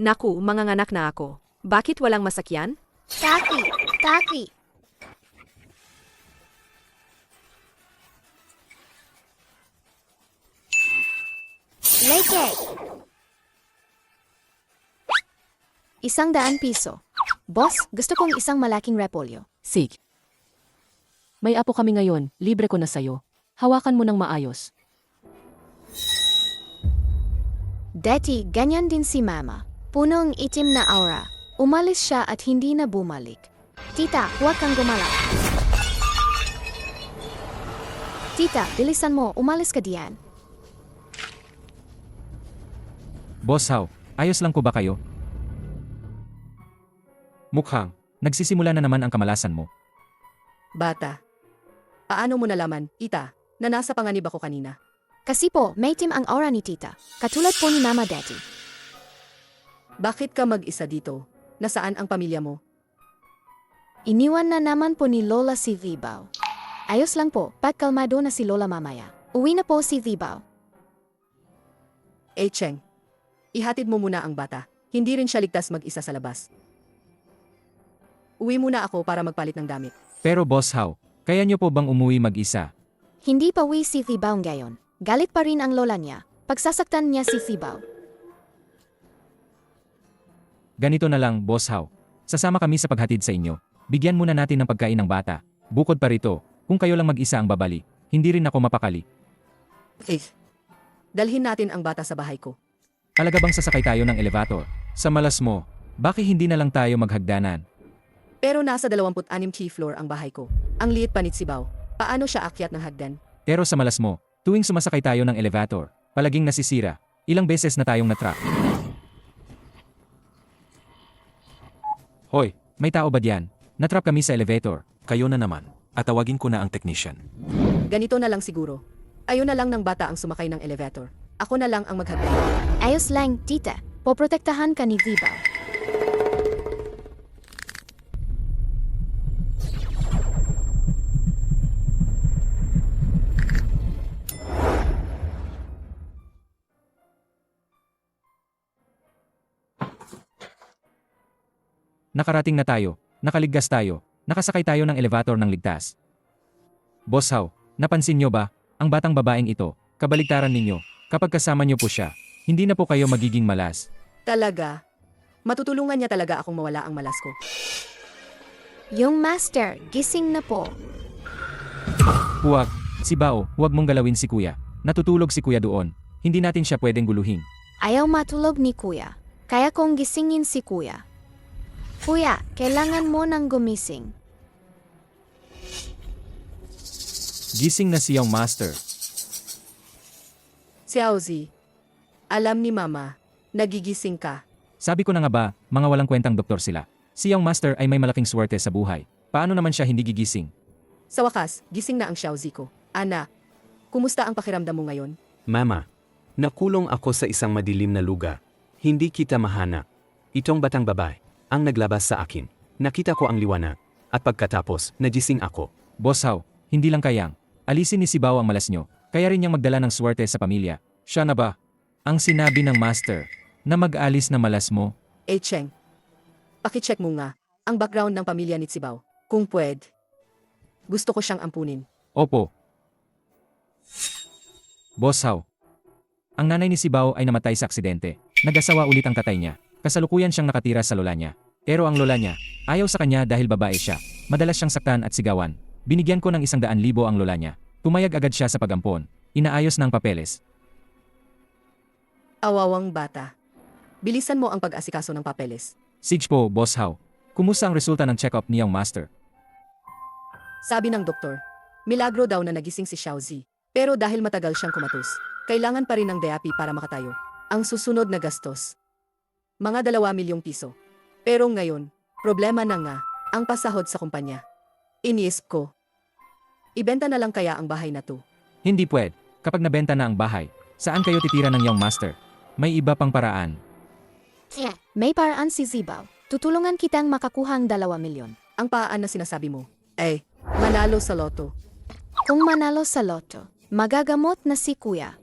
Naku, manganganak na ako. Bakit walang masakyan? Taki! Taki! Leke! ₱100. Boss, gusto kong isang malaking repolyo. Sig. May apo kami ngayon, libre ko na sayo. Hawakan mo ng maayos. Deti, ganyan din si Mama. Punong itim na aura. Umalis siya at hindi na bumalik. Tita, huwag kang gumalaw. Tita, bilisan mo, umalis ka diyan. Boss How, ayos lang po ba kayo? Mukhang, nagsisimula na naman ang kamalasan mo. Bata. Paano mo nalaman, Ita, na nasa panganib ako kanina? Kasi po, may itim ang aura ni Tita. Katulad po ni Mama Deti. Bakit ka mag-isa dito? Nasaan ang pamilya mo? Iniwan na naman po ni Lola si Vibaw. Ayos lang po, pagkalmado na si Lola mamaya. Uwi na po si Vibaw. Cheng, ihatid mo muna ang bata. Hindi rin siya ligtas mag-isa sa labas. Uwi muna ako para magpalit ng damit. Pero Boss How, kaya nyo po bang umuwi mag-isa? Hindi pa uwi si Vibaw ngayon. Galit pa rin ang lola niya. Pagsasaktan niya si Vibaw. Ganito na lang, Boss How. Sasama kami sa paghatid sa inyo. Bigyan muna natin ng pagkain ng bata. Bukod pa rito, kung kayo lang mag-isa ang babali, hindi rin ako mapakali. Dalhin natin ang bata sa bahay ko. Talaga bang sasakay tayo ng elevator? Sa malas mo, bakit hindi na lang tayo maghagdanan? Pero nasa 26th floor ang bahay ko. Ang liit pa ni Sibaw. Paano siya akyat ng hagdan? Pero sa malas mo, tuwing sumasakay tayo ng elevator, palaging nasisira. Ilang beses na tayong natrap. Hoy, may tao ba diyan? Natrap kami sa elevator. Kayo na naman, at tawagin ko na ang technician. Ganito na lang siguro. Ayaw na lang ng bata ang sumakay ng elevator. Ako na lang ang maghagdan. Ayos lang, Tita. Poprotektahan ka ni Vibaw. Nakarating na tayo, nakaligtas tayo, nakasakay tayo ng elevator ng ligtas. Boss How, napansin nyo ba, ang batang babaeng ito, kabaligtaran ninyo, kapag kasama nyo po siya, hindi na po kayo magiging malas. Talaga? Matutulungan niya talaga akong mawala ang malas ko. Yung master, gising na po. Huwag, si Bao, huwag mong galawin si Kuya. Natutulog si Kuya doon, hindi natin siya pwedeng guluhin. Ayaw matulog ni Kuya. Kaya kong gisingin si Kuya. Kuya, kailangan mo nang gumising. Gising na siyang master. Xiaozi, alam ni Mama, nagigising ka. Sabi ko na nga ba, mga walang kwentang doktor sila. Siyang master ay may malaking swerte sa buhay. Paano naman siya hindi gigising? Sa wakas, gising na ang Xiaozi ko. Ana, kumusta ang pakiramdam mo ngayon? Mama, nakulong ako sa isang madilim na lugar. Hindi kita mahanap. Itong batang babae ang naglabas sa akin. Nakita ko ang liwanag. At pagkatapos, nagising ako. Boss How, hindi lang kayang. Alisin ni Sibao ang malas nyo. Kaya rin niyang magdala ng swerte sa pamilya. Siya na ba? Ang sinabi ng master na mag-alis na malas mo. Cheng, pakicheck mo nga ang background ng pamilya ni Tsibaw. Kung pwede. Gusto ko siyang ampunin. Opo. Boss How, ang nanay ni Sibao ay namatay sa aksidente. Nag-asawa ulit ang tatay niya. Kasalukuyan siyang nakatira sa lola niya. Pero ang lola niya, ayaw sa kanya dahil babae siya. Madalas siyang saktan at sigawan. Binigyan ko ng 100,000 ang lola niya. Pumayag agad siya sa pag-ampon. Inaayos ng papeles. Awawang bata. Bilisan mo ang pag-asikaso ng papeles. Sige po, Boss How. Kumusta ang resulta ng check-up niyang master? Sabi ng doktor, milagro daw na nagising si Xiaozi. Pero dahil matagal siyang kumatos, kailangan pa rin ng therapy para makatayo. Ang susunod na gastos, mga 2 milyong piso. Pero ngayon, problema na nga, ang pasahod sa kumpanya. Iniisip ko, ibenta na lang kaya ang bahay na to. Hindi pwede. Kapag nabenta na ang bahay, saan kayo titira ng young master? May iba pang paraan. May paraan si Zibaw. Tutulungan kitang makakuhang 2 milyon. Ang paan na sinasabi mo, manalo sa loto. Kung manalo sa loto, magagamot na si Kuya.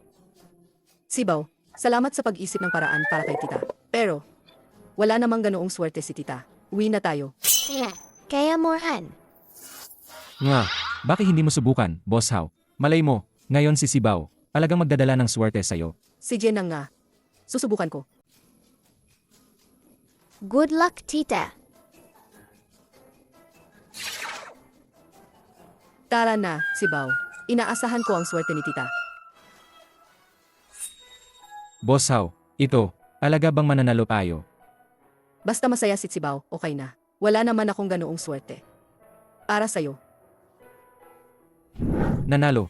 Sibaw, salamat sa pag-isip ng paraan para kay tita. Pero, Wala namang ganoong swerte si tita. Uwi na tayo. Kaya moran. Nga, bakit hindi mo subukan, Boss Hao? Malay mo, ngayon si Sibaw, alagang magdadala ng swerte sa'yo. Si Jen ang nga. Susubukan ko. Good luck, tita. Tara na, Sibaw. Inaasahan ko ang swerte ni tita. Boss Hao, ito, alaga bang mananalo tayo? Basta masaya si Sibaw, okay na. Wala naman akong ganoong swerte. Para sa'yo. Nanalo,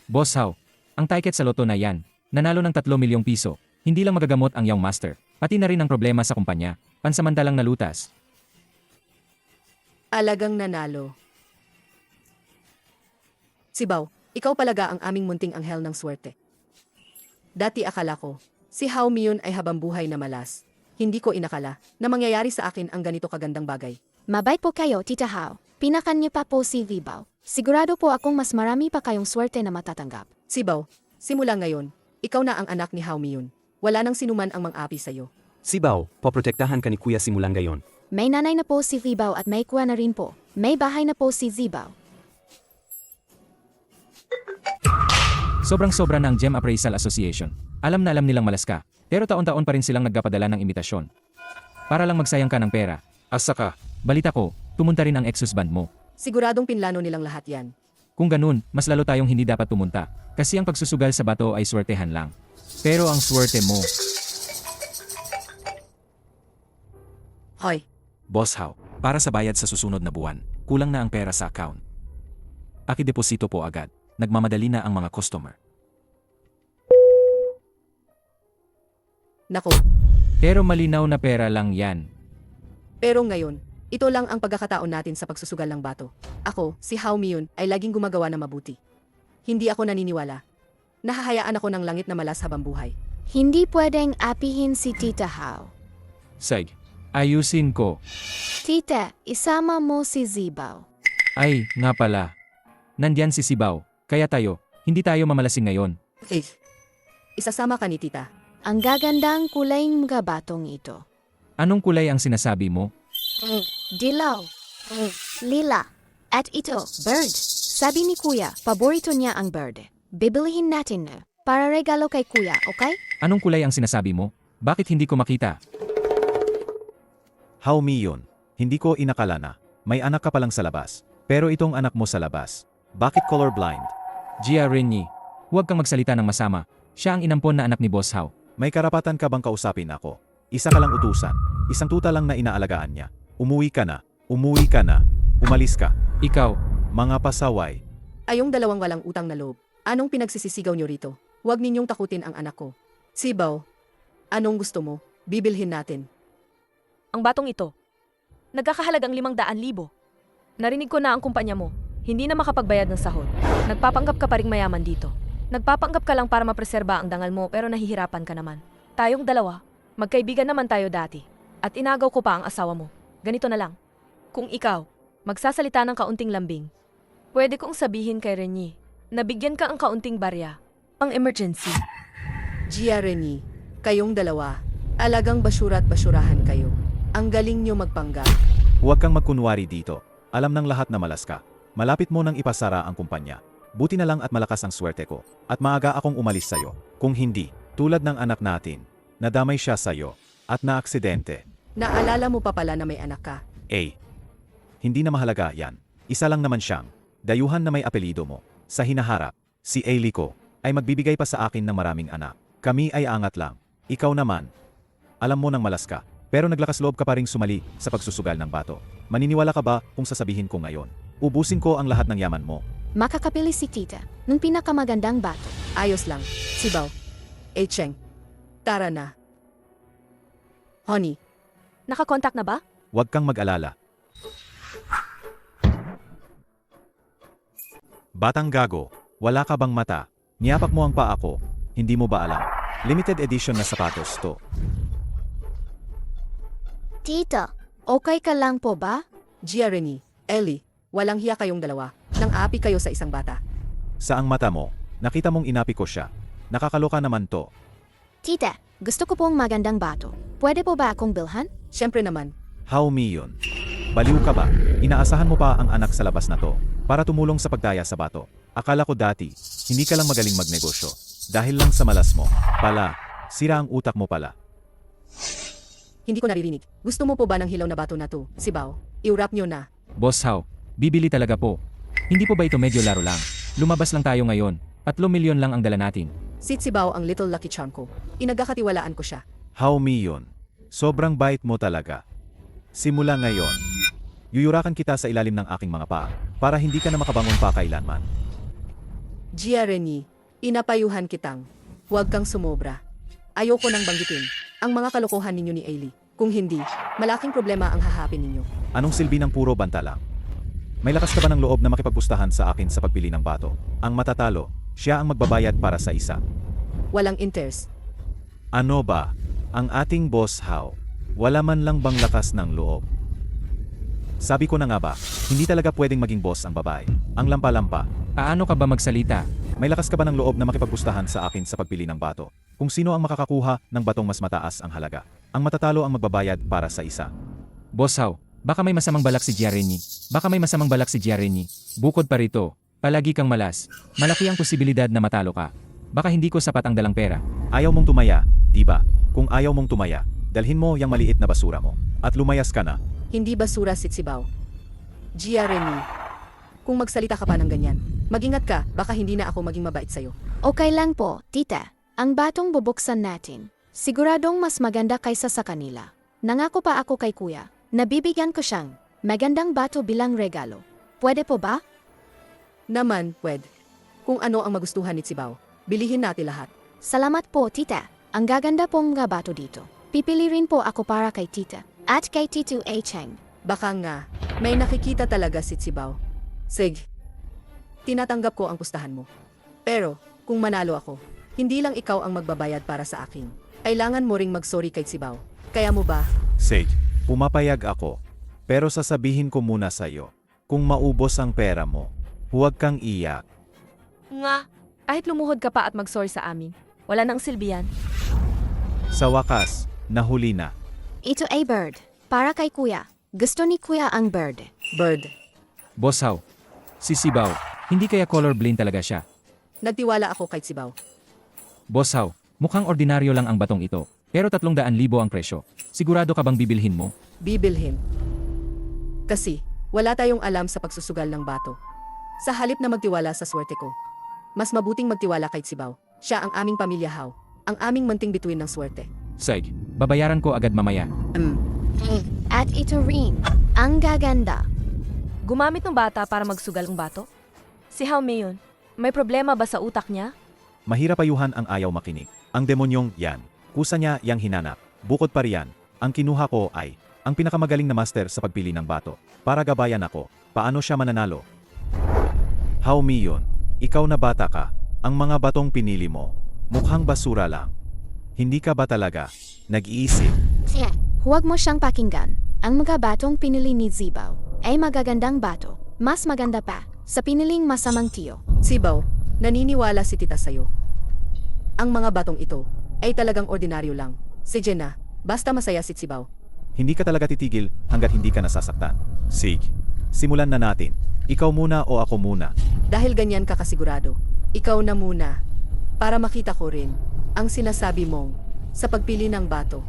Boss Hao. Ang ticket sa loto na yan, nanalo ng 3 milyong piso. Hindi lang magagamot ang Young Master, pati na rin ang problema sa kumpanya, pansamantalang nalutas. Alagang nanalo. Sibaw, ikaw palaga ang aming munting anghel ng swerte. Dati akala ko, si Hao Miyun ay habambuhay na malas. Hindi ko inakala na mangyayari sa akin ang ganito kagandang bagay. Mabait po kayo, Tita Hao. Pinakan niyo pa po si Vibaw. Sigurado po akong mas marami pa kayong swerte na matatanggap. Sibaw, simula ngayon, ikaw na ang anak ni Hao Miyun. Wala nang sinuman ang mang-api sa'yo. Sibaw, poprotektahan ka ni Kuya simulan ngayon. May nanay na po si Vibaw at may kuwa na rin po. May bahay na po si Zibaw. Sobrang-sobra na ang Gem Appraisal Association. Alam na alam nilang malas ka, pero taon-taon pa rin silang nagpapadala ng imbitasyon. Para lang magsayang ka ng pera. Asa ka? Balita ko, tumunta rin ang ex-husband mo. Siguradong pinlano nilang lahat yan. Kung ganun, mas lalo tayong hindi dapat pumunta. Kasi ang pagsusugal sa bato ay swertehan lang. Pero ang swerte mo, Hoy, Boss Hao, para sa bayad sa susunod na buwan, kulang na ang pera sa account. Akideposito po agad. Nagmamadali na ang mga customer. nako. Pero malinaw na pera lang yan. Pero ngayon, ito lang ang pagkakataon natin sa pagsusugal ng bato. Ako, si Hao Miyun, ay laging gumagawa na mabuti. Hindi ako naniniwala. Nahahayaan ako ng langit na malas habang buhay. Hindi pwedeng apihin si Tita Hao. Sige, ayusin ko. Tita, isama mo si Zibaw. Ay, nga pala. Nandyan si Sibaw. Kaya tayo, hindi tayo mamalasing ngayon. Eh, isasama ka ni tita. Ang gagandang kulay mga batong ito. Anong kulay ang sinasabi mo? Dilaw. Lila. At ito, bird. Sabi ni Kuya, paborito niya ang bird. Bibilihin natin na. Para regalo kay Kuya, okay? Anong kulay ang sinasabi mo? Bakit hindi ko makita? Hao Miyun, hindi ko inakala na may anak ka palang sa labas. Pero itong anak mo sa labas, bakit colorblind? Gia Renyi, huwag kang magsalita ng masama. Siya ang inampon na anak ni Boss Hao. May karapatan ka bang kausapin ako? Isa ka lang utusan, isang tuta lang na inaalagaan niya. Umuwi ka na, umalis ka. Ikaw, Mga pasaway, Ayong dalawang walang utang na loob. Anong pinagsisisigaw niyo rito? Huwag ninyong takutin ang anak ko. Sibaw, anong gusto mo? Bibilhin natin. Ang batong ito, nagkakahalagang 500,000. Narinig ko na ang kumpanya mo, hindi na makapagbayad ng sahod. Nagpapanggap ka pa ring mayaman dito. Nagpapanggap ka lang para mapreserba ang dangal mo pero nahihirapan ka naman. Tayong dalawa, magkaibigan naman tayo dati. At inagaw ko pa ang asawa mo. Ganito na lang. Kung ikaw, magsasalita ng kaunting lambing, pwede kong sabihin kay Renyi, nabigyan ka ang kaunting barya, ang emergency. Gia Reni, kayong dalawa, alagang basura at basurahan kayo. Ang galing niyo magpanggap. huwag kang magkunwari dito. Alam ng lahat na malas ka. Malapit mo nang ipasara ang kumpanya. Buti na lang at malakas ang swerte ko. At maaga akong umalis sa'yo. Kung hindi, tulad ng anak natin, nadamay siya sa'yo at naaksidente. Naalala mo pa pala na may anak ka. Hindi na mahalaga yan. Isa lang naman siyang dayuhan na may apelido mo. Sa hinaharap, si Eiliko ay magbibigay pa sa akin ng maraming anak. Kami ay angat lang. Ikaw naman, alam mo nang malas ka, pero naglakas loob ka pa ring sumali sa pagsusugal ng bato. Maniniwala ka ba kung sasabihin ko ngayon? Ubusin ko ang lahat ng yaman mo. Makakapili si Tita ng pinakamagandang bato. Ayos lang. Sibaw. Cheng. Tara na. Honey, Nakakontak na ba? Huwag kang mag-alala. Batang gago, wala ka bang mata? Niyapak mo ang paa ko, hindi mo ba alam? Limited edition na sapatos to. Tita, okay ka lang po ba? Gia Reni, Ellie, walang hiya kayong dalawa. Nang api kayo sa isang bata. Saang mata mo? Nakita mong inapi ko siya. Nakakaloka naman to. Tita, gusto ko pong magandang bato. Pwede po ba akong bilhan? Siyempre naman. How me yun? Baliw ka ba? Inaasahan mo pa ang anak sa labas na to para tumulong sa pagdaya sa bato. Akala ko dati, hindi ka lang magaling magnegosyo. Dahil lang sa malas mo. Pala, sira ang utak mo pala. Hindi ko naririnig. Gusto mo po ba ng hilaw na bato na to, Sibaw? I-wrap nyo na. Boss How, bibili talaga po. Hindi po ba ito medyo laro lang? Lumabas lang tayo ngayon. 3 milyon lang ang dala natin. Si Sibaw ang little lucky charm ko. Inagkakatiwalaan ko siya. How me yun? Sobrang bait mo talaga. Simula ngayon, yuyurakan kita sa ilalim ng aking mga paa para hindi ka na makabangon pa kailanman. Gia Reni, inapayuhan kitang. Huwag kang sumobra. Ayoko nang banggitin ang mga kalokohan ninyo ni Ailey. Kung hindi, malaking problema ang hahapin ninyo. Anong silbi ng puro banta lang? May lakas ka ba ng loob na makipagpustahan sa akin sa pagpili ng bato? Ang matatalo, siya ang magbabayad para sa isa. Walang interest. Ano ba? Ang ating boss How? Wala man lang bang lakas ng loob? Sabi ko na nga ba, hindi talaga pwedeng maging boss ang babae. Ang lampa-lampa. Paano ka ba magsalita? May lakas ka ba ng loob na makipagpustahan sa akin sa pagpili ng bato? Kung sino ang makakakuha ng batong mas mataas ang halaga. Ang matatalo ang magbabayad para sa isa. Boss How, baka may masamang balak si Giareni. Baka may masamang balak si Giareni. Bukod pa rito, palagi kang malas. Malaki ang posibilidad na matalo ka. Baka hindi ko sapat ang dalang pera. Ayaw mong tumaya, di ba? Kung ayaw mong tumaya, dalhin mo yung maliit na basura mo. At lumayas ka na. Hindi basura si Sibaw. Gia Reni, kung magsalita ka pa ng ganyan, mag-ingat ka, baka hindi na ako maging mabait sa'yo. Okay lang po, tita. Ang batong bubuksan natin. Siguradong mas maganda kaysa sa kanila. Nangako pa ako kay kuya. Nabibigyan ko siyang magandang bato bilang regalo. Pwede po ba? Naman, pwede. Kung ano ang magustuhan ni Sibaw, bilihin natin lahat. Salamat po, tita. Ang gaganda pong nga bato dito. Pipili rin po ako para kay tita. At kay Tito A. Cheng. Baka nga, may nakikita talaga si Sibaw. Sige, tinatanggap ko ang pustahan mo. Pero, kung manalo ako, hindi lang ikaw ang magbabayad para sa akin. Kailangan mo ring mag-sorry kay Sibaw. Kaya mo ba? Sage, pumapayag ako. Pero sasabihin ko muna sa'yo, kung maubos ang pera mo, huwag kang iyak. Nga, kahit lumuhod ka pa at mag-sorry sa amin, wala nang silbi yan. Sa wakas, nahuli na. Ito ay bird. Para kay kuya. Gusto ni kuya ang bird. Bird, Boss How, si Sibaw, hindi kaya colorblind talaga siya. nagtiwala ako kay Sibaw. Boss How, mukhang ordinaryo lang ang batong ito. Pero 300,000 ang presyo. Sigurado ka bang bibilhin mo? Bibilhin. Kasi, wala tayong alam sa pagsusugal ng bato. Sa halip na magtiwala sa swerte ko, mas mabuting magtiwala kay Sibaw. Siya ang aming pamilya How, ang aming manting bituin ng swerte. Sige, babayaran ko agad mamaya. At ito rin. Ang gaganda. Gumamit ng bata para magsugal ng bato? Si How Mayon, may problema ba sa utak niya? Mahirap ayuhan ang ayaw makinig. Ang demonyong yan, kusa niya yang hinanap. Bukod pa riyan, ang kinuha ko ay ang pinakamagaling na master sa pagpili ng bato. Para gabayan ako, paano siya mananalo? How me yun? Ikaw na bata ka, ang mga batong pinili mo, mukhang basura lang. Hindi ka ba talaga nag-iisip? Huwag mo siyang pakinggan. Ang mga batong pinili ni Zibaw ay magagandang bato. Mas maganda pa sa piniling masamang tiyo. Sibaw, naniniwala si tita sa'yo. Ang mga batong ito ay talagang ordinaryo lang. Si Jenna, basta masaya si Sibaw. Hindi ka talaga titigil hanggat hindi ka nasasaktan. Sige, simulan na natin. Ikaw muna o ako muna? Dahil ganyan ka kasigurado, ikaw na muna. Para makita ko rin ang sinasabi mong sa pagpili ng bato.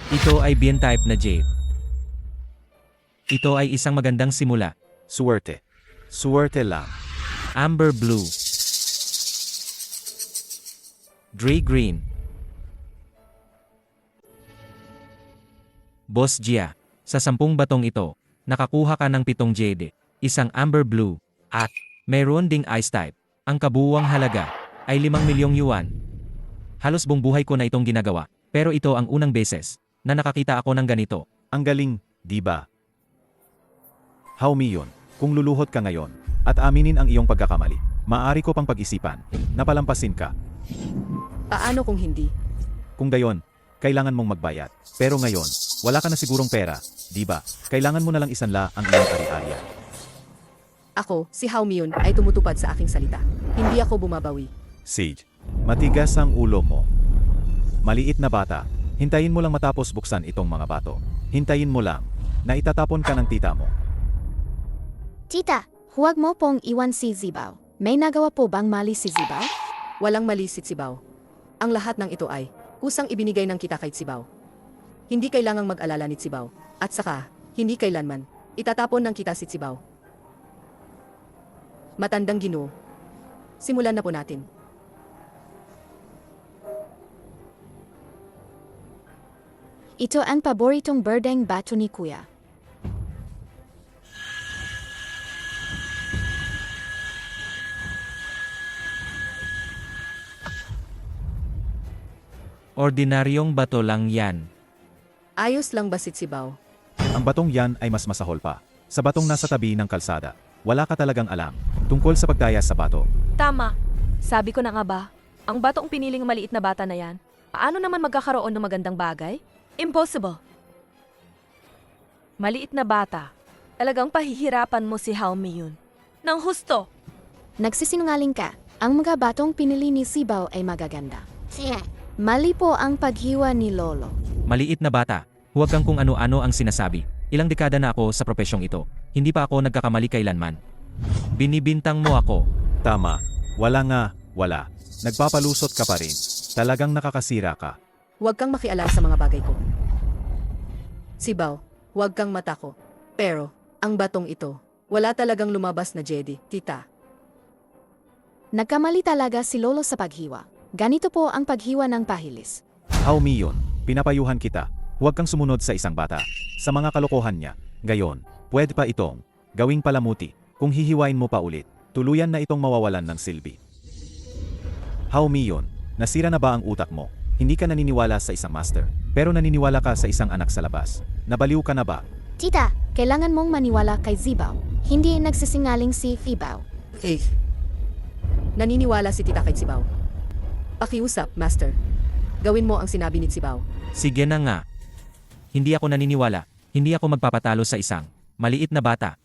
Ito ay bien type na jade. Ito ay isang magandang simula. Suwerte. Suwerte lang. Amber blue. Dre green. Boss Gia, sa 10 batong ito, nakakuha ka ng 7 jade, isang amber blue, at mayroon ding ice type. Ang kabuuang halaga ay 5 milyong yuan. Halos buong buhay ko na itong ginagawa, pero ito ang unang beses na nakakita ako ng ganito. Ang galing, di ba? How me yun? Kung luluhod ka ngayon, at aminin ang iyong pagkakamali, maaari ko pang pag-isipan, napalampasin ka. Paano kung hindi? Kung gayon, kailangan mong magbayad. Pero ngayon, wala ka na sigurong pera, di ba? Kailangan mo na lang isanla ang iyong ari-arya. Ako, si How Myun, ay tumutupad sa aking salita. Hindi ako bumabawi. Sage, matigas ang ulo mo. Maliit na bata, hintayin mo lang matapos buksan itong mga bato. Hintayin mo lang na itatapon ka ng tita mo. Tita, huwag mo pong iwan si Zibaw. May nagawa po bang mali si Zibaw? Walang mali si Sibaw. Ang lahat ng ito ay kusang ibinigay ng kita kay Sibaw. Hindi kailangang mag-alala ni Sibaw. At saka, hindi kailanman, itatapon ng kita si Sibaw. Matandang Ginoo. Simulan na po natin. Ito ang paboritong birdeng bato ni Kuya. Ordinaryong bato lang yan. Ayos lang ba si Sibaw? Ang batong yan ay mas masahol pa. Sa batong nasa tabi ng kalsada, wala ka talagang alam tungkol sa pagdaya sa bato. Tama. Sabi ko na nga ba, ang batong piniling maliit na bata na yan, paano naman magkakaroon ng magandang bagay? Impossible. Maliit na bata. Talagang pahihirapan mo si Haomi yun. Nang husto. Nagsisinungaling ka. Ang mga batong pinili ni Zibaw ay magaganda. Mali po ang paghiwa ni Lolo. Maliit na bata. Huwag kang kung ano-ano ang sinasabi. Ilang dekada na ako sa propesyong ito. Hindi pa ako nagkakamali kailanman. Binibintang mo ako. Tama. Wala nga, wala. Nagpapalusot ka pa rin. Talagang nakakasira ka. Huwag kang makialam sa mga bagay ko. Sibaw, huwag kang matako. Pero, ang batong ito, wala talagang lumabas na Jedi, tita. Nagkamali talaga si Lolo sa paghiwa. Ganito po ang paghiwa ng pahilis. Haomi yun, pinapayuhan kita. Huwag kang sumunod sa isang bata. Sa mga kalokohan niya. Gayon, pwede pa itong gawing palamuti. Kung hihiwain mo pa ulit, tuluyan na itong mawawalan ng silbi. Haomi yun, nasira na ba ang utak mo? Hindi ka naniniwala sa isang master, pero naniniwala ka sa isang anak sa labas. Nabaliw ka na ba? Tita, kailangan mong maniwala kay Zibaw. Hindi nagsisingaling si Fibaw. Eh. Naniniwala si tita kay Sibaw. Pakiusap, master. Gawin mo ang sinabi ni Sibaw. Sige na nga. Hindi ako naniniwala. Hindi ako magpapatalo sa isang maliit na bata.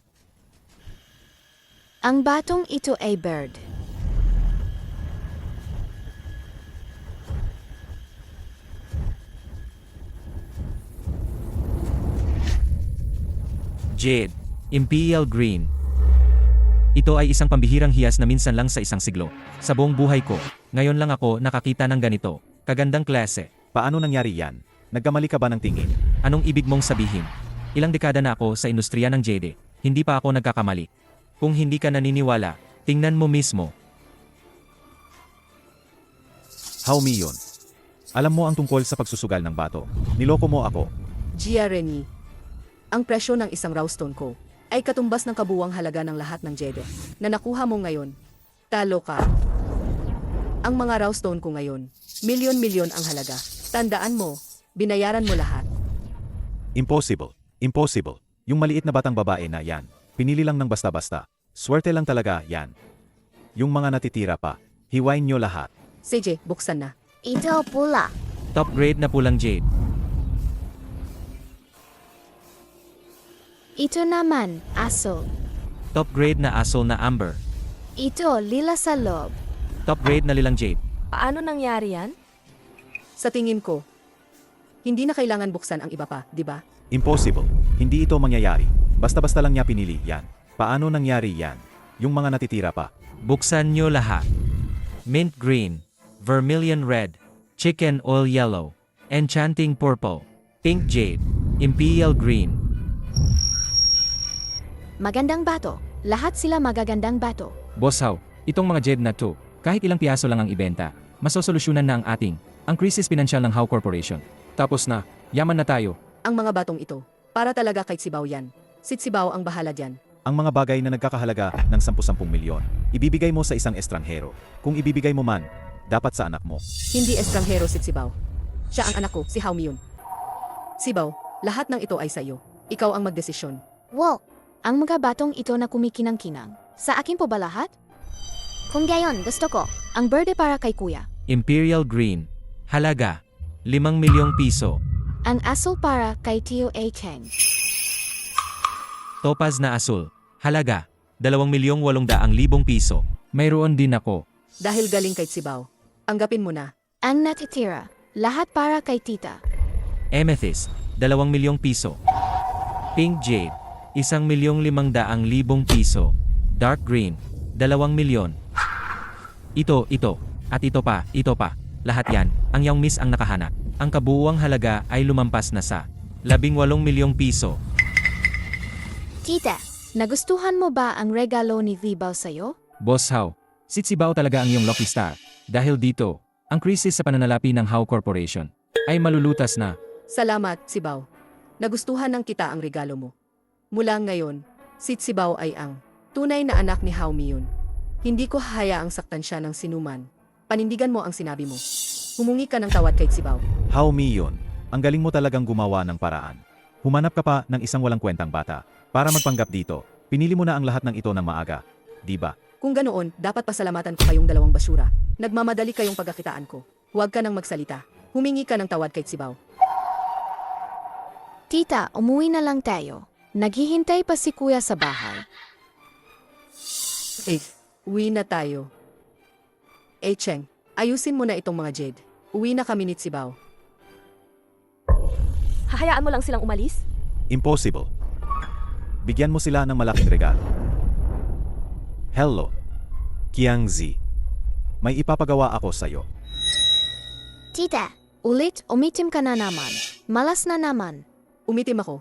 Ang batong ito ay bird. Jade, Imperial Green. Ito ay isang pambihirang hiyas na minsan lang sa isang siglo. Sa buong buhay ko, ngayon lang ako nakakita ng ganito. Kagandang klase. Paano nangyari yan? Nagkamali ka ba ng tingin? Anong ibig mong sabihin? Ilang dekada na ako sa industriya ng Jade. Hindi pa ako nagkakamali. Kung hindi ka naniniwala, tingnan mo mismo. Haomi yun. Alam mo ang tungkol sa pagsusugal ng bato. Niloko mo ako. Gia Reni. Ang presyo ng isang rawstone ko ay katumbas ng kabuwang halaga ng lahat ng Jedi na nakuha mo ngayon. Talo ka. Ang mga rawstone ko ngayon, milyon-milyon ang halaga. Tandaan mo, binayaran mo lahat. Impossible. Impossible. Yung maliit na batang babae na yan. Pinili lang ng basta-basta. Swerte lang talaga yan. Yung mga natitira pa, hiwain nyo lahat. CJ, buksan na. Ito pula. Top grade na pulang Jade. Ito naman, aso. Top grade na asol na amber. Ito, lila sa loob. Top grade na lilang Jade. Paano nangyari yan? Sa tingin ko, hindi na kailangan buksan ang iba pa, di ba? Impossible. Hindi ito mangyayari. Basta-basta lang niya pinili yan. Paano nangyari yan? Yung mga natitira pa. Buksan nyo lahat. Mint green, vermilion red, chicken oil yellow, enchanting purple, pink jade, imperial green. Magandang bato. Lahat sila magagandang bato. Boss How, itong mga jade na to, kahit ilang piyaso lang ang ibenta, masosolusyonan na ang krisis pinansyal ng How Corporation. Tapos na, yaman na tayo. Ang mga batong ito, para talaga kay Sibaw yan. Si Sibaw ang bahala dyan. Ang mga bagay na nagkakahalaga ng 10-10 milyon, ibibigay mo sa isang estranghero. Kung ibibigay mo man, dapat sa anak mo. Hindi estranghero si Sibaw. Siya ang anak ko, si Haomi yun. Sibaw, lahat ng ito ay sa iyo. Ikaw ang magdesisyon. Wow! Ang mga batong ito na kumikinang-kinang. Sa akin po ba lahat? Kung gayon, gusto ko. Ang berde para kay kuya. Imperial green, halaga, 5 milyong piso. Ang asul para kay Tio A. Cheng. Topaz na asul, halaga, 2,800,000 piso. Mayroon din ako. Dahil galing kay Sibaw, anggapin mo na. Ang natitira, Lahat para kay tita. Amethyst, 2 milyong piso. Pink Jade, 1,500,000 piso. Dark Green, 2 milyon. Ito, at ito pa. Lahat yan, ang Young Miss ang nakahanap. Ang kabuuang halaga ay lumampas na sa 18 milyong piso. Tita, nagustuhan mo ba ang regalo ni Vibaw sa'yo? Boss How, si Tsibao talaga ang iyong lucky star. Dahil dito, ang krisis sa pananalapi ng How Corporation ay malulutas na. Salamat, Sibaw. Nagustuhan ng kita ang regalo mo. Mula ngayon, si Sibaw ay ang tunay na anak ni Hao Miyun. Hindi ko hahayaang saktan siya ng sinuman. Panindigan mo ang sinabi mo. Humungi ka ng tawad kay Sibaw. How me yun? Ang galing mo talagang gumawa ng paraan. Humanap ka pa ng isang walang kwentang bata. Para magpanggap dito, pinili mo na ang lahat ng ito ng maaga. Di ba? Kung ganoon, dapat pasalamatan ko kayong dalawang basura. Nagmamadali kayong pagkakitaan ko. Huwag ka nang magsalita. Humingi ka ng tawad kay Sibaw. Tita, umuwi na lang tayo. Naghihintay pa si kuya sa bahay. Uwi na tayo. Cheng, ayusin mo na itong mga Jade. Uwi na kami ni Sibaw. Hahayaan mo lang silang umalis? Impossible. Bigyan mo sila ng malaking regalo. Hello, Kiangzi. May ipapagawa ako sa'yo. Tita, umitim ka na naman. Malas na naman. Umitim ako.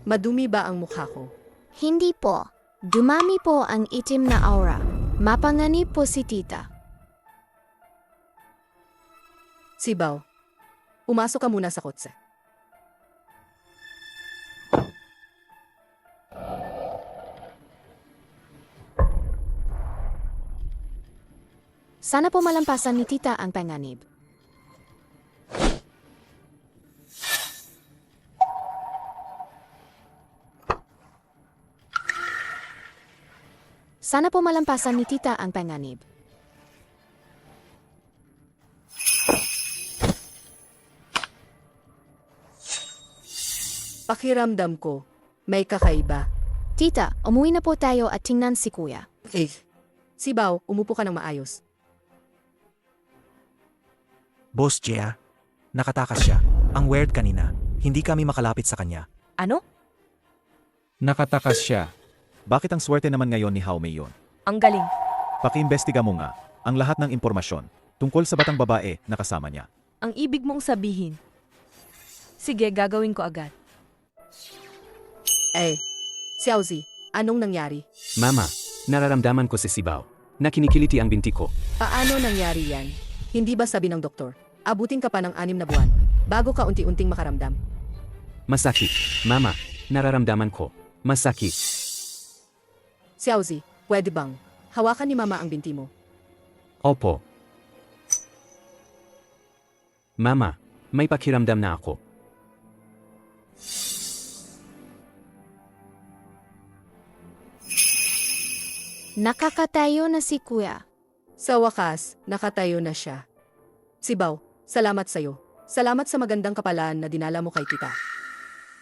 Madumi ba ang mukha ko? Hindi po. Dumami po ang itim na aura. Mapanganib po si tita. Sibaw, pumasok ka muna sa kotse. Sana po malampasan ni tita ang panganib. Sana po malampasan ni tita ang panganib. Pakiramdam ko, may kakaiba. Tita, umuwi na po tayo at tingnan si kuya. Sibaw, umupo ka ng maayos. Boss Jia, nakatakas siya. Ang weird kanina. Hindi kami makalapit sa kanya. Ano? Nakatakas siya. Bakit ang swerte naman ngayon ni Hao Mei yun? Ang galing. Pakiimbestiga mo nga ang lahat ng impormasyon tungkol sa batang babae na kasama niya. Ang ibig mong sabihin. Sige, gagawin ko agad. Xiaozi, anong nangyari? Mama, nararamdaman ko si Sibaw na kinikiliti ang binti ko. Paano nangyari yan? Hindi ba sabi ng doktor, abutin ka pa ng 6 na buwan bago ka unti-unting makaramdam? Masakit. Mama, nararamdaman ko. Masakit. Xiaozi, pwede bang hawakan ni Mama ang binti mo? Opo. Mama, may pakiramdam na ako. Nakakatayo na si kuya. Sa wakas, nakatayo na siya. Sibaw, salamat sa'yo. Salamat sa magandang kapalaan na dinala mo kay tita.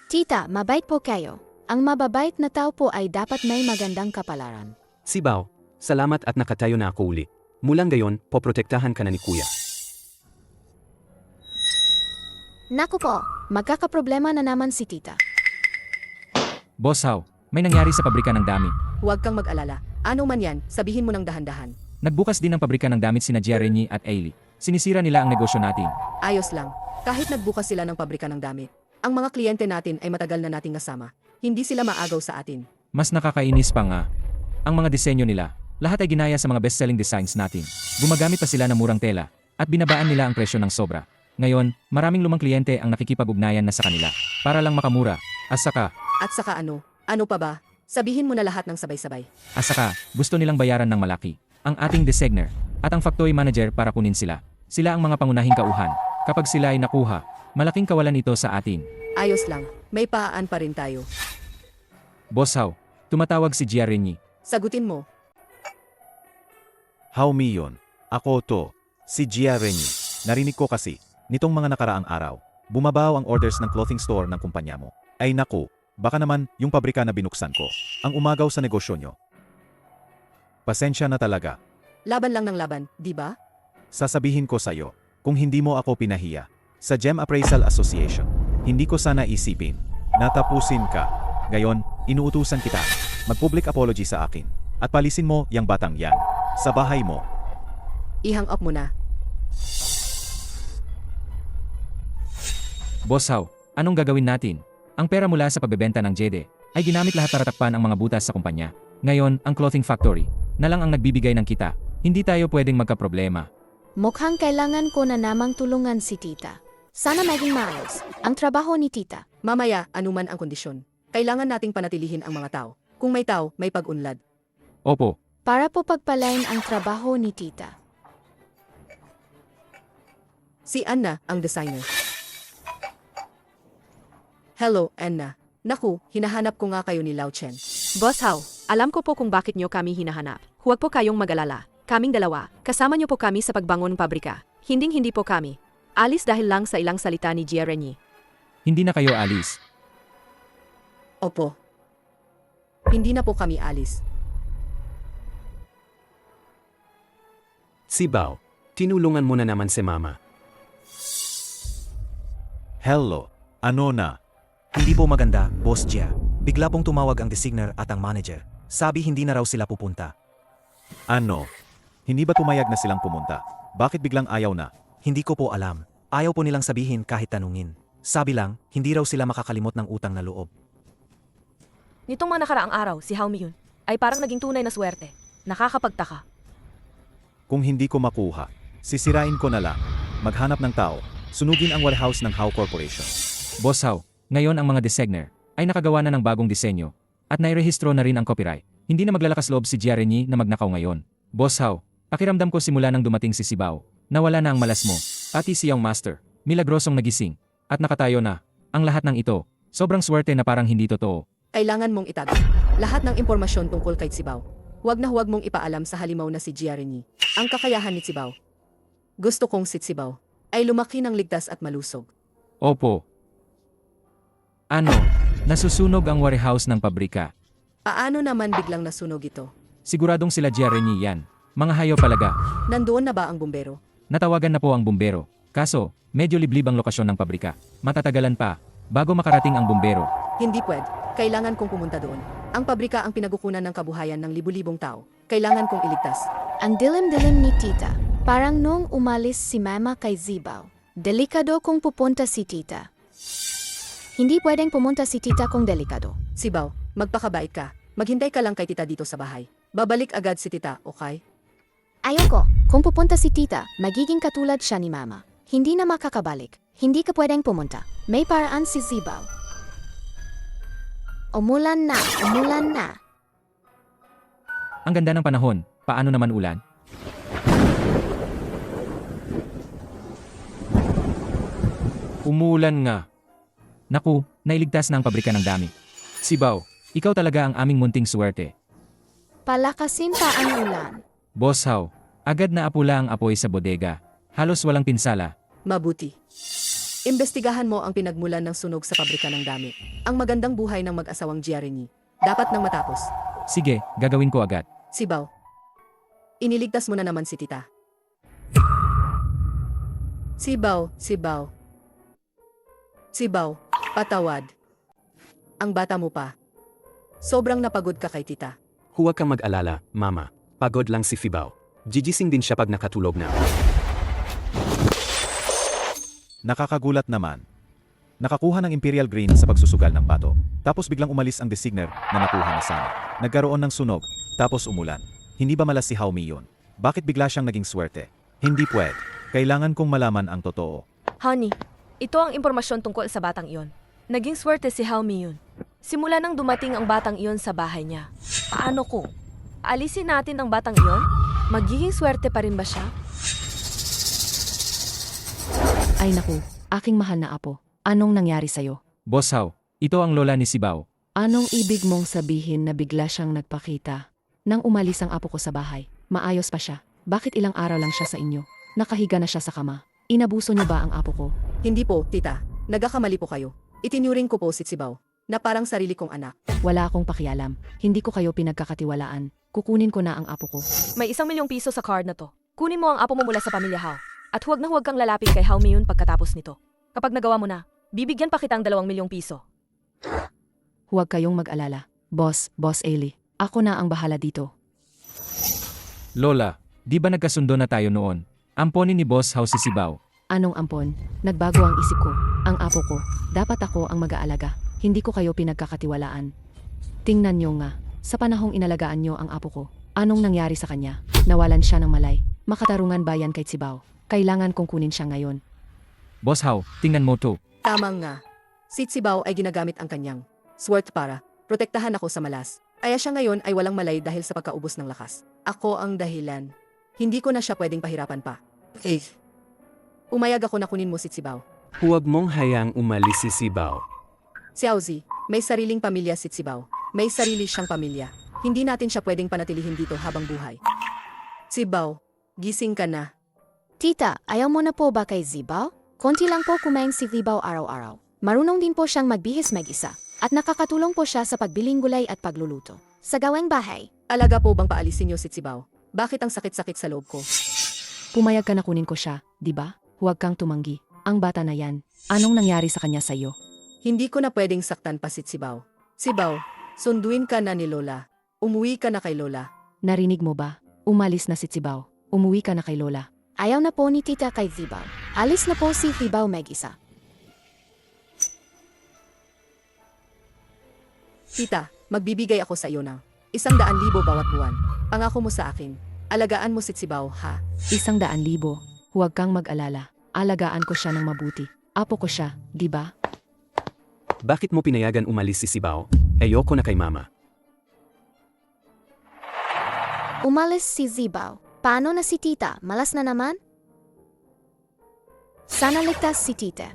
Tita, mabait po kayo. Ang mababait na tao po ay dapat may magandang kapalaran. Sibaw, salamat at nakatayo na ako uli. Mulang gayon, poprotektahan ka na ni Kuya. Naku po, magkakaproblema na naman si tita. Boss How, may nangyari sa pabrika ng damit. Huwag kang mag-alala. Ano man yan, sabihin mo ng dahan-dahan. Nagbukas din ang pabrika ng damit sina Jia Renyi at Ailey. Sinisira nila ang negosyo natin. Ayos lang. Kahit nagbukas sila ng pabrika ng damit, ang mga kliyente natin ay matagal na nating nasama. Hindi sila maagaw sa atin. Mas nakakainis pa nga. Ang mga disenyo nila, lahat ay ginaya sa mga best-selling designs natin. Gumagamit pa sila ng murang tela at binabaan nila ang presyo ng sobra. Ngayon, maraming lumang kliyente ang nakikipag-ugnayan na sa kanila para lang makamura. At saka, Ano? Ano pa ba? Sabihin mo na lahat ng sabay-sabay. gusto nilang bayaran ng malaki ang ating designer at ang factory manager para kunin sila. Sila ang mga pangunahing kauhan. Kapag sila ay nakuha, malaking kawalan ito sa atin. Ayos lang. May paaan pa rin tayo. Boss How, tumatawag si Jia Renyi. Sagutin mo. Hao Mi yun. Ako to. Si Jia Renyi. Narinig ko kasi, nitong mga nakaraang araw, bumabaw ang orders ng clothing store ng kumpanya mo. Ay naku, baka naman yung pabrika na binuksan ko, ang umagaw sa negosyo nyo. Pasensya na talaga. Laban lang ng laban, di ba? Sasabihin ko sa'yo, kung hindi mo ako pinahiya. Sa Gem Appraisal Association, hindi ko sana isipin. Natapusin ka. Gayon, inuutusan kita. Mag-public apology sa akin. At palisin mo yang batang yan. Sa bahay mo. Ihang up mo na. Boss Hao, anong gagawin natin? Ang pera mula sa pagbebenta ng Jede ay ginamit lahat para takpan ang mga butas sa kumpanya. Ngayon, ang clothing factory na lang ang nagbibigay ng kita. Hindi tayo pwedeng magkaproblema. Mukhang kailangan ko na namang tulungan si tita. Sana maging maayos ang trabaho ni tita. Mamaya, anuman ang kondisyon. Kailangan nating panatilihin ang mga tao. Kung may tao, may pag-unlad. Opo, Para po pagpalain ang trabaho ni tita. Si Anna, ang designer. Hello, Anna. Naku, hinahanap ko nga kayo ni Lao Chen. Boss Hao, alam ko po kung bakit nyo kami hinahanap. Huwag po kayong mag-alala. Kaming dalawa, kasama nyo po kami sa pagbangon ng pabrika. Hinding-hindi po kami. Alis dahil lang sa ilang salita ni Jia Renyi. hindi na kayo alis. Opo. Hindi na po kami alis. Si Bao, tinulungan mo na naman si Mama. Hello. Ano na? Hindi po maganda, Boss Jia. Bigla pong tumawag ang designer at ang manager. Sabi hindi na raw sila pupunta. Ano? Hindi ba tumayag na silang pumunta? Bakit biglang ayaw na? Hindi ko po alam. Ayaw po nilang sabihin kahit tanungin. Sabi lang, hindi raw sila makakalimot ng utang na loob. Nitong mga nakaraang araw, si Hao Miyun ay parang naging tunay na swerte. Nakakapagtaka. Kung hindi ko makuha, sisirain ko na lang. Maghanap ng tao. Sunugin ang warehouse ng Hao Corporation. Boss Hao, ngayon ang mga designer ay nakagawa na ng bagong disenyo at nairehistro na rin ang copyright. Hindi na maglalakas loob si Jia Renyi na magnakaw ngayon. Boss Hao, pakiramdam ko simula nang dumating si Sibao, nawala na ang malas mo, pati si Young Master, milagrosong nagising, at nakatayo na. Ang lahat ng ito, sobrang swerte na parang hindi totoo. Kailangan mong itago lahat ng impormasyon tungkol kay Sibao. Huwag na huwag mong ipaalam sa halimaw na si Jia Renyi ang kakayahan ni Sibao. Gusto kong si Sibao ay lumaki ng ligtas at malusog. Opo. Ano? Nasusunog ang warehouse ng pabrika. Paano naman biglang nasunog ito? Siguradong sila Jia Renyi yan. Mga hayo palaga. Nandoon na ba ang bumbero? Natawagan na po ang bumbero. Kaso, medyo liblib ang lokasyon ng pabrika. Matatagalan pa, bago makarating ang bumbero. Hindi pwede. Kailangan kong pumunta doon. Ang pabrika ang pinagukunan ng kabuhayan ng libu-libong tao. Kailangan kong iligtas. Ang dilim-dilim ni tita. Parang nung umalis si mama kay Zibao. Delikado kung pupunta si tita. Hindi pwedeng pumunta si tita kung delikado. Sibao, magpakabait ka. Maghintay ka lang kay tita dito sa bahay. Babalik agad si tita, okay? Ayoko. Kung pupunta si tita, magiging katulad siya ni mama. Hindi na makakabalik. Hindi ka pwedeng pumunta. May paraan si Zibao. Umulan na, umulan na. Ang ganda ng panahon, paano naman ulan? Umulan nga. Naku, nailigtas na ang pabrika ng dami. Sibao, ikaw talaga ang aming munting swerte. Palakasin pa ang ulan. Boss Hao, agad na apula ang apoy sa bodega. Halos walang pinsala. Mabuti. Imbestigahan mo ang pinagmulan ng sunog sa pabrika ng dami. Ang magandang buhay ng mag-asawang Jia Renyi. Dapat nang matapos. Sige, gagawin ko agad. Sibao, iniligtas mo na naman si tita. Sibao, Sibao. Sibao, patawad. Ang bata mo pa. Sobrang napagod ka kay tita. Huwag kang mag-alala, Mama. Pagod lang si Fibao. Gigising din siya pag nakatulog na. Nakakagulat naman. Nakakuha ng Imperial Green sa pagsusugal ng bato. Tapos biglang umalis ang designer na nakuha na sana. Nagkaroon ng sunog, tapos umulan. Hindi ba malas si Hao Miyun? Bakit bigla siyang naging swerte? Hindi pwede. Kailangan kong malaman ang totoo. Honey, ito ang impormasyon tungkol sa batang iyon. Naging swerte si Hao Miyun. Simula nang dumating ang batang iyon sa bahay niya. Paano ko? Alisin natin ang batang iyon? Magiging swerte pa rin ba siya? Ay naku, aking mahal na apo. Anong nangyari sa'yo? Boss Hao, ito ang lola ni Sibao. Anong ibig mong sabihin na bigla siyang nagpakita? Nang umalis ang apo ko sa bahay, maayos pa siya. Bakit ilang araw lang siya sa inyo? Nakahiga na siya sa kama. Inabuso niyo ba ang apo ko? Hindi po, tita. Nagkakamali po kayo. Itinuring ko po si Sibao na parang sarili kong anak. Wala akong pakialam. Hindi ko kayo pinagkakatiwalaan. Kukunin ko na ang apo ko. May 1 milyong piso sa card na to. Kunin mo ang apo mo mula sa pamilya Hao. At huwag na huwag kang lalapit kay Hao Miyun pagkatapos nito. Kapag nagawa mo na, bibigyan pa kitang 2 milyong piso. Huwag kayong mag-alala. Boss Ailey. Ako na ang bahala dito. Lola, di ba nagkasundo na tayo noon? Amponin ni Boss Hao si Sibao. Anong ampon? Nagbago ang isip ko. Ang apo ko. Dapat ako ang mag-aalaga. Hindi ko kayo pinagkakatiwalaan. Tingnan nyo nga. Sa panahong inalagaan nyo ang apo ko. Anong nangyari sa kanya? Nawalan siya ng malay. Makatarungan ba yan kay Sibao? Kailangan kong kunin siya ngayon. Boss Hao, tingnan mo to. Tama nga. Si Tsibaw ay ginagamit ang kanyang sword para protektahan ako sa malas. Kaya siya ngayon ay walang malay dahil sa pagkaubos ng lakas. Ako ang dahilan. Hindi ko na siya pwedeng pahirapan pa. Umayag ako na kunin mo si Tsibaw. Huwag mong hayaang umalis si Sibao. Xiaozi, may sariling pamilya si Tsibaw. May sarili siyang pamilya. Hindi natin siya pwedeng panatilihin dito habang buhay. Tsibaw, gising ka na. Tita, ayaw mo na po ba kay Zibaw? Konti lang po kumain si Zibaw araw-araw. Marunong din po siyang magbihis mag-isa. At nakakatulong po siya sa pagbiling gulay at pagluluto. Sa gawing bahay. Alaga po bang paalisin niyo si Tsibaw? Bakit ang sakit-sakit sa loob ko? Pumayag ka na kunin ko siya, di ba? Huwag kang tumanggi. Ang bata na yan. Anong nangyari sa kanya sa'yo? Hindi ko na pwedeng saktan pa si Tsibaw. Tsibaw, sunduin ka na ni Lola. Umuwi ka na kay Lola. Narinig mo ba? Umalis na si Sibao. Umuwi ka na kay Lola. Ayaw na po ni Tita kay Zibaw. Alis na po si Zibaw mag-isa. Tita, magbibigay ako sa iyo ng 100,000 bawat buwan. Pangako mo sa akin. Alagaan mo si Tsibaw, ha? 100,000. Huwag kang mag-alala. Alagaan ko siya ng mabuti. Apo ko siya, di ba? Bakit mo pinayagan umalis si Sibao? Ayoko na kay Mama. Umalis si Zibaw. Paano na si Tita? Malas na naman? Sana ligtas si Tita.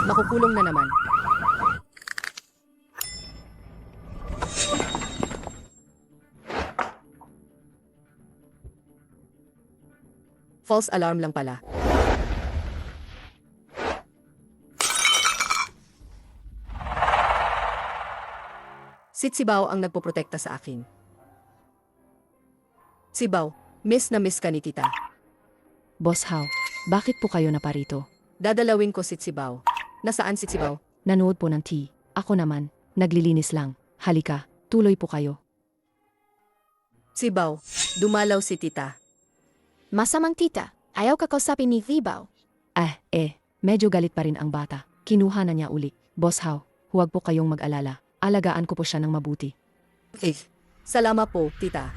Makukulong na naman. False alarm lang pala. Si Tsibaw ang nagpoprotekta sa akin. Tsibaw, miss na miss ka ni Tita. Boss Hao, bakit po kayo naparito? Dadalawin ko si Tsibaw. Nasaan si Tsibaw? Nanood po ng tea. Ako naman, naglilinis lang. Halika, tuloy po kayo. Tsibaw, dumalaw si Tita. Masamang Tita. Ayaw kakausapin ni Zibaw. Medyo galit pa rin ang bata. Kinuha na niya uli. Boss Hao, huwag po kayong mag-alala. Alagaan ko po siya ng mabuti. Salamat po, Tita.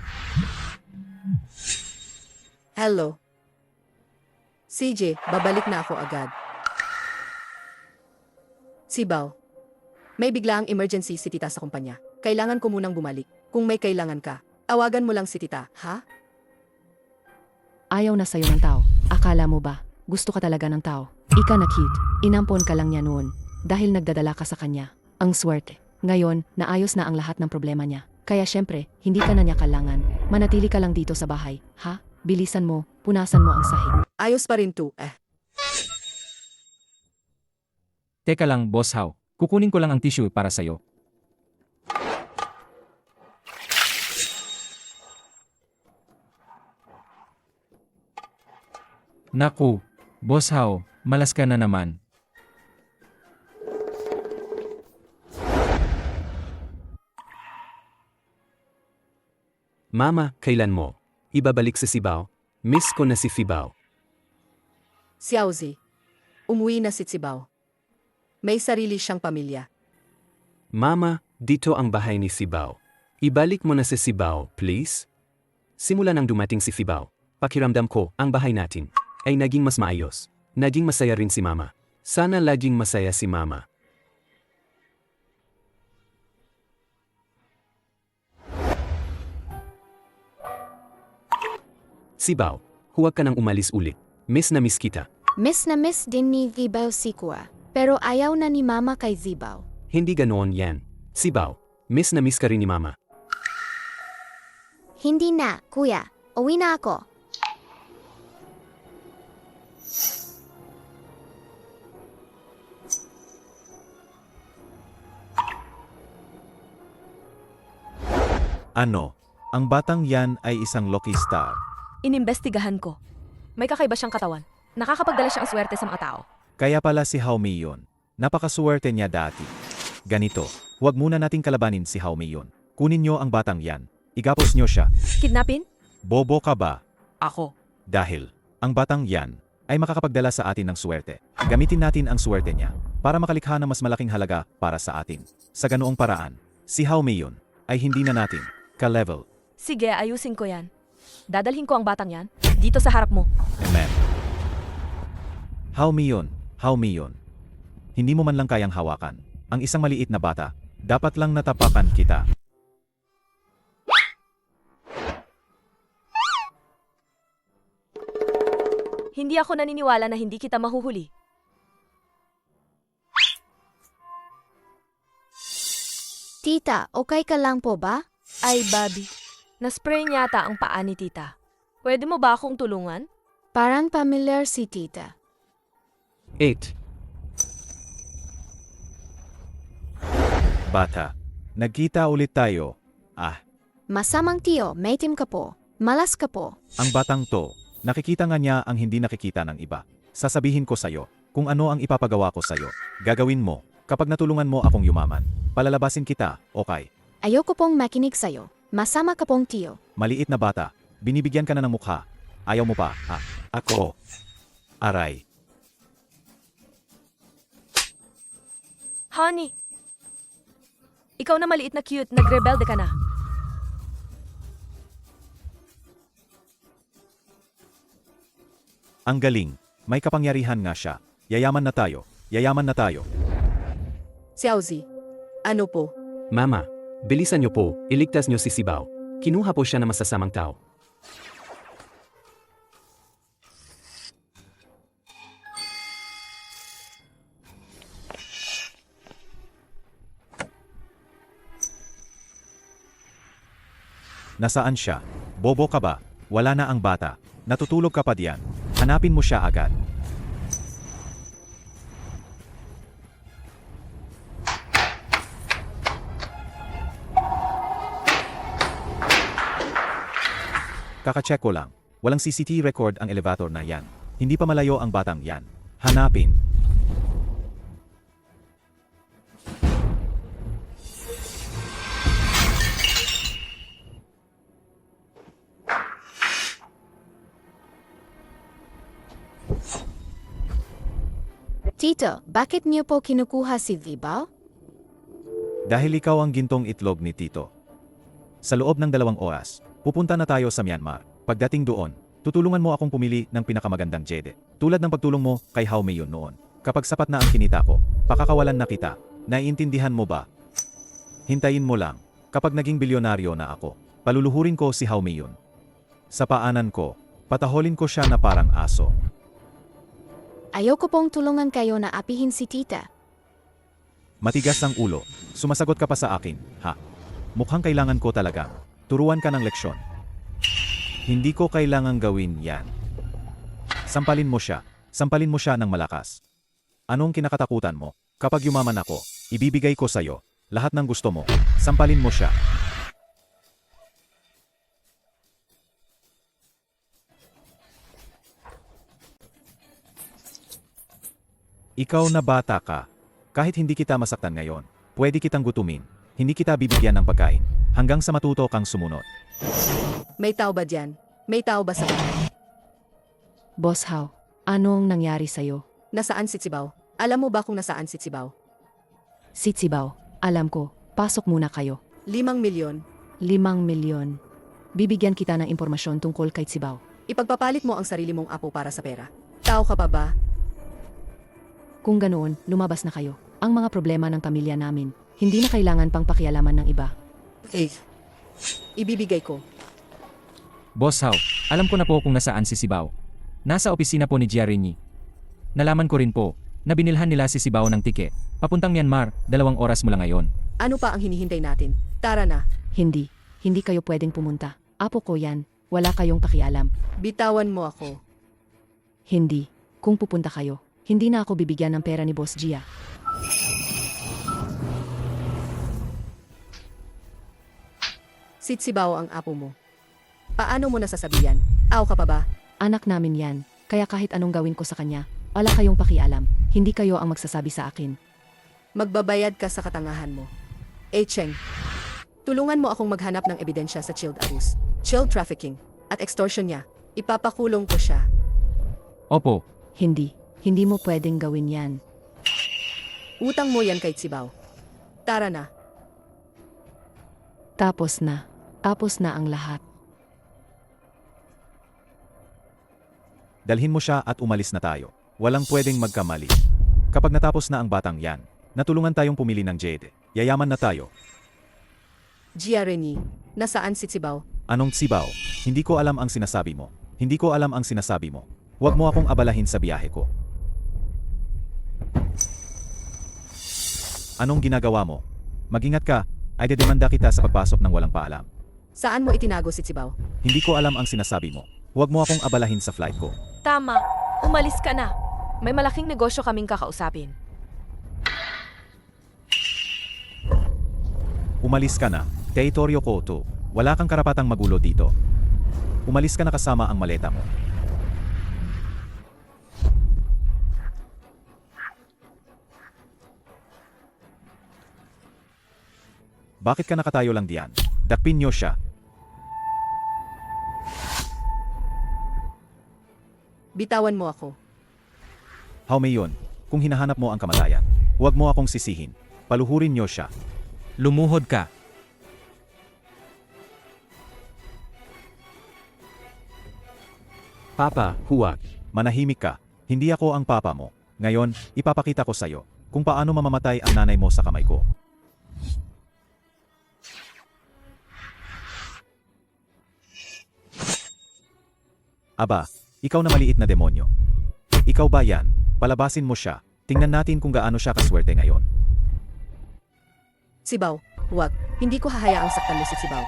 Hello. CJ, babalik na ako agad. Sibaw. May biglaang emergency si Tita sa kumpanya. Kailangan ko munang bumalik. Kung may kailangan ka, awagan mo lang si Tita, ha? Ayaw na sa'yo ng tao. Akala mo ba, gusto ka talaga ng tao? Ika na cute. Inampon ka lang niya noon. Dahil nagdadala ka sa kanya. Ang swerte. Ngayon, naayos na ang lahat ng problema niya. Kaya syempre, hindi ka na niya kailangan. Manatili ka lang dito sa bahay, ha? Bilisan mo, punasan mo ang sahig. Ayos pa rin to, Teka lang, Boss Hao. Kukunin ko lang ang tissue para sa'yo. Naku, Boss Hao, malas ka na naman. Mama, kailan mo? Ibabalik sa Sibao? Miss ko na si Sibao. Xiaozi. Umuwi na si Tsibaw. May sarili siyang pamilya. Mama, dito ang bahay ni Sibao. Ibalik mo na sa Sibao, please? Simula nang dumating si Sibao, pakiramdam ko ang bahay natin ay naging mas maayos. Naging masaya rin si Mama. Sana laging masaya si Mama. Sibao, huwag ka nang umalis ulit. Miss na miss kita. Miss na miss din ni Zibaw si Kuya. Pero ayaw na ni Mama kay Zibaw. Hindi ganoon yan. Sibao, miss na miss ka rin ni Mama. Hindi na, Kuya. Uwi na ako. Ano? Ang batang yan ay isang lucky star. Inimbestigahan ko. May kakaiba siyang katawan. Nakakapagdala siyang swerte sa mga tao. Kaya pala si Haomi yun. Napakaswerte niya dati. Ganito, huwag muna nating kalabanin si Haomi yun. Kunin niyo ang batang yan. Igapos niyo siya. Kidnapin? Bobo ka ba? Ako. Dahil, ang batang yan ay makakapagdala sa atin ng swerte. Gamitin natin ang swerte niya para makalikha ng mas malaking halaga para sa atin. Sa ganoong paraan, si Haomi yun ay hindi na natin ka-level. Sige, ayusin ko yan. Dadalhin ko ang batang yan dito sa harap mo. Amen. Haomi yun. Hindi mo man lang kayang hawakan. Ang isang maliit na bata, dapat lang natapakan kita. Hindi ako naniniwala na hindi kita mahuhuli. Tita, okay ka lang po ba? Ay, Bobby. Naspray niya ata ang paa ni tita. Pwede mo ba akong tulungan? Parang familiar si tita. 8. Bata, nagkita ulit tayo. Masamang tiyo, may team ka po. Malas ka po. Ang batang to, nakikita nga niya ang hindi nakikita ng iba. Sasabihin ko sa'yo, kung ano ang ipapagawa ko sa'yo. Gagawin mo, kapag natulungan mo akong yumaman. Palalabasin kita, okay? Ayoko pong makinig sa'yo. Masama ka pong tiyo. Maliit na bata, binibigyan ka na ng mukha. Ayaw mo pa, ha? Ako. Aray. Honey! Ikaw na maliit na cute, nagrebelde ka na. Ang galing, may kapangyarihan nga siya. Yayaman na tayo, yayaman na tayo. Xiaozi, ano po? Mama, bilisan niyo po, iligtas niyo si Sibao. Kinuha po siya ng masasamang tao. Nasaan siya? Bobo ka ba? Wala na ang bata. Natutulog ka pa diyan. Hanapin mo siya agad. Kakacheck ko lang. Walang CCTV record ang elevator na yan. Hindi pa malayo ang batang yan. Hanapin. Tito, bakit niyo po kinukuha si Vibao? Dahil ikaw ang gintong itlog ni Tito. Sa loob ng 2 oras, pupunta na tayo sa Myanmar. Pagdating doon, tutulungan mo akong pumili ng pinakamagandang jede. Tulad ng pagtulong mo kay Haomi yun noon. Kapag sapat na ang kinita ko, pakakawalan na kita. Naiintindihan mo ba? Hintayin mo lang. Kapag naging bilyonaryo na ako, paluluhurin ko si Haomi yun. Sa paanan ko, pataholin ko siya na parang aso. Ayoko pong tulungan kayo na apihin si tita. Matigas ang ulo. Sumasagot ka pa sa akin, ha? Mukhang kailangan ko talaga. Turuan ka ng leksyon. Hindi ko kailangang gawin yan. Sampalin mo siya. Sampalin mo siya ng malakas. Anong kinakatakutan mo? Kapag yumaman ako, ibibigay ko sa'yo lahat ng gusto mo. Sampalin mo siya. Ikaw na bata ka. Kahit hindi kita masaktan ngayon, pwede kitang gutumin. Hindi kita bibigyan ng pagkain hanggang sa matuto kang sumunod. May tao ba dyan? May tao ba sa kanila? Boss Hao, anong nangyari sa'yo? Nasaan si Sibao? Alam mo ba kung nasaan si Sibao? Si Tsibao, alam ko, pasok muna kayo. 5 milyon. 5 milyon. Bibigyan kita ng impormasyon tungkol kay Tsibao. Ipagpapalit mo ang sarili mong apo para sa pera. Tao ka pa ba? Kung ganoon, lumabas na kayo. Ang mga problema ng pamilya namin, hindi na kailangan pang pakialaman ng iba. Ibibigay ko. Boss Hao, alam ko na po kung nasaan si Sibao. Nasa opisina po ni Giarini. Nalaman ko rin po na binilhan nila si Sibao ng tiket. Papuntang Myanmar, 2 oras mula ngayon. Ano pa ang hinihintay natin? Tara na. Hindi kayo pwedeng pumunta. Apo ko yan, wala kayong pakialam. Bitawan mo ako. Hindi, kung pupunta kayo, hindi na ako bibigyan ng pera ni Boss Gia. Si Sibao ang apo mo. Paano mo nasasabihan? Aw ka pa ba? Anak namin yan, kaya kahit anong gawin ko sa kanya, wala kayong pakialam. Hindi kayo ang magsasabi sa akin. Magbabayad ka sa katangahan mo. Cheng, tulungan mo akong maghanap ng ebidensya sa child abuse, child trafficking, at extortion niya. Ipapakulong ko siya. Opo, Hindi. Hindi mo pwedeng gawin yan. Utang mo yan kay Tsibaw. Tara na. Tapos na. Tapos na ang lahat. Dalhin mo siya at umalis na tayo. Walang pwedeng magkamali. Kapag natapos na ang batang yan, natulungan tayong pumili ng Jade. Yayaman na tayo. Gia Reni, nasaan si Tsibaw? Anong Tsibaw? Hindi ko alam ang sinasabi mo. Hindi ko alam ang sinasabi mo. Huwag mo akong abalahin sa biyahe ko. Anong ginagawa mo? Mag-ingat ka, ay dedemanda kita sa pagpasok ng walang paalam. Saan mo itinago si Tsibaw? Hindi ko alam ang sinasabi mo. Huwag mo akong abalahin sa flight ko. Tama. Umalis ka na. May malaking negosyo kaming kakausapin. Umalis ka na. Teritoryo ko to. Wala kang karapatang magulo dito. Umalis ka na kasama ang maleta mo. Bakit ka nakatayo lang diyan? Dakpin niyo siya. Bitawan mo ako. Haumeyon, kung hinahanap mo ang kamatayan, huwag mo akong sisihin. Paluhurin niyo siya. lumuhod ka. Papa, huwag. Manahimik ka. Hindi ako ang papa mo. Ngayon, ipapakita ko sa'yo kung paano mamamatay ang nanay mo sa kamay ko. Aba, ikaw na maliit na demonyo. Ikaw ba yan? Palabasin mo siya. Tingnan natin kung gaano siya kaswerte ngayon. Tsibaw, huwag. Hindi ko hahayaang saktan mo si Tsibaw.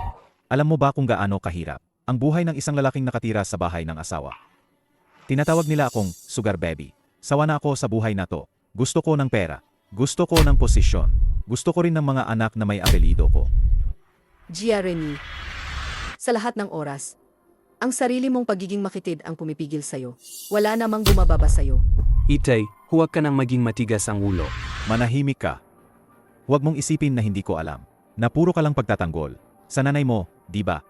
Alam mo ba kung gaano kahirap ang buhay ng isang lalaking nakatira sa bahay ng asawa? Tinatawag nila akong sugar baby. Sawa na ako sa buhay na to. Gusto ko ng pera. Gusto ko ng posisyon. Gusto ko rin ng mga anak na may apelido ko. Gia Reni, sa lahat ng oras, ang sarili mong pagiging makitid ang pumipigil sa'yo. Wala namang bumababa sa'yo. Itay, huwag ka nang maging matigas ang ulo. Manahimik ka. Huwag mong isipin na hindi ko alam. Na puro ka lang pagtatanggol. Sa nanay mo, di ba?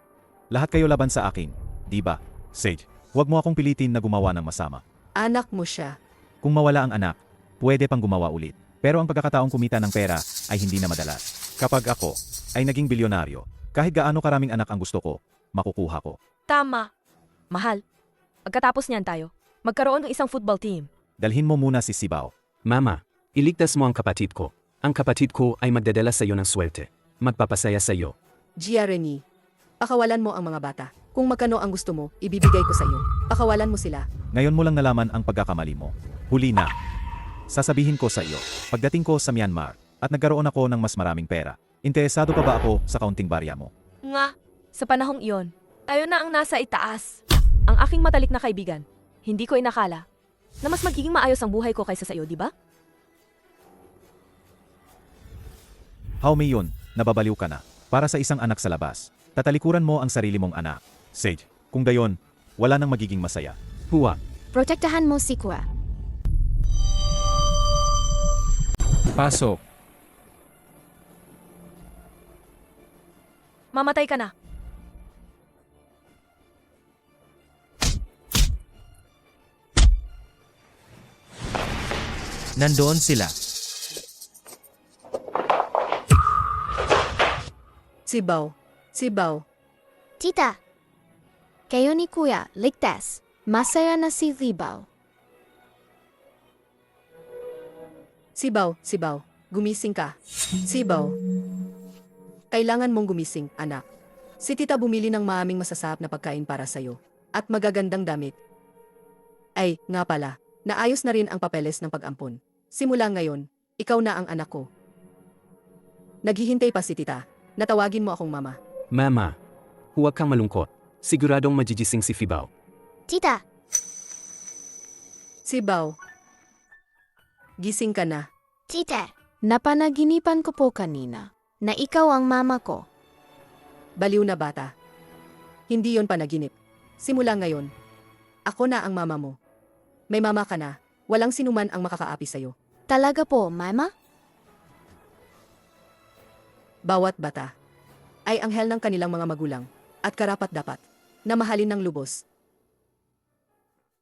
Lahat kayo laban sa akin, di ba? Sage, huwag mo akong pilitin na gumawa ng masama. Anak mo siya. Kung mawala ang anak, pwede pang gumawa ulit. Pero ang pagkakataong kumita ng pera ay hindi na madalas. Kapag ako ay naging bilyonaryo, kahit gaano karaming anak ang gusto ko, makukuha ko. Tama. Mahal. Pagkatapos niyan tayo, magkaroon ng isang football team. Dalhin mo muna si Sibaw. Mama, iligtas mo ang kapatid ko. Ang kapatid ko ay magdadala sa iyo ng swerte. Magpapasaya sa iyo. Gia Reni, pakawalan mo ang mga bata. Kung magkano ang gusto mo, ibibigay ko sa iyo. Pakawalan mo sila. Ngayon mo lang nalaman ang pagkakamali mo. Huli na. Sasabihin ko sa iyo, pagdating ko sa Myanmar, at nagkaroon ako ng mas maraming pera, interesado pa ba ako sa kaunting barya mo? Nga, sa panahong iyon, tayo na ang nasa itaas. Ang aking matalik na kaibigan, hindi ko inakala na mas magiging maayos ang buhay ko kaysa sa iyo, di ba? Haume yun, nababaliw ka na. Para sa isang anak sa labas, tatalikuran mo ang sarili mong anak. Sage, kung gayon, wala nang magiging masaya. Huwag. Protektahan mo si Kua. Pasok. Mamatay ka na. Nandoon sila. Sibaw. Sibaw. Tita! Kayo ni Kuya, ligtas. Masaya na si Libaw. Sibaw, Sibaw. Gumising ka. Sibaw. Kailangan mong gumising, anak. Si tita bumili ng maaming masasarap na pagkain para sa'yo. At magagandang damit. Ay, nga pala. Naayos na rin ang papeles ng pag-ampon. Simula ngayon, ikaw na ang anak ko. Naghihintay pa si tita. Natawagin mo akong mama. Mama, huwag kang malungkot. Siguradong majigising si Fibaw. Tita! Sibaw. Gising ka na. Tita! Napanaginipan ko po kanina na ikaw ang mama ko. Baliw na bata. Hindi yon panaginip. Simula ngayon, ako na ang mama mo. May mama ka na, walang sinuman ang makakaapi sa'yo. Talaga po, Mama? Bawat bata ay anghel ng kanilang mga magulang at karapat-dapat na mahalin ng lubos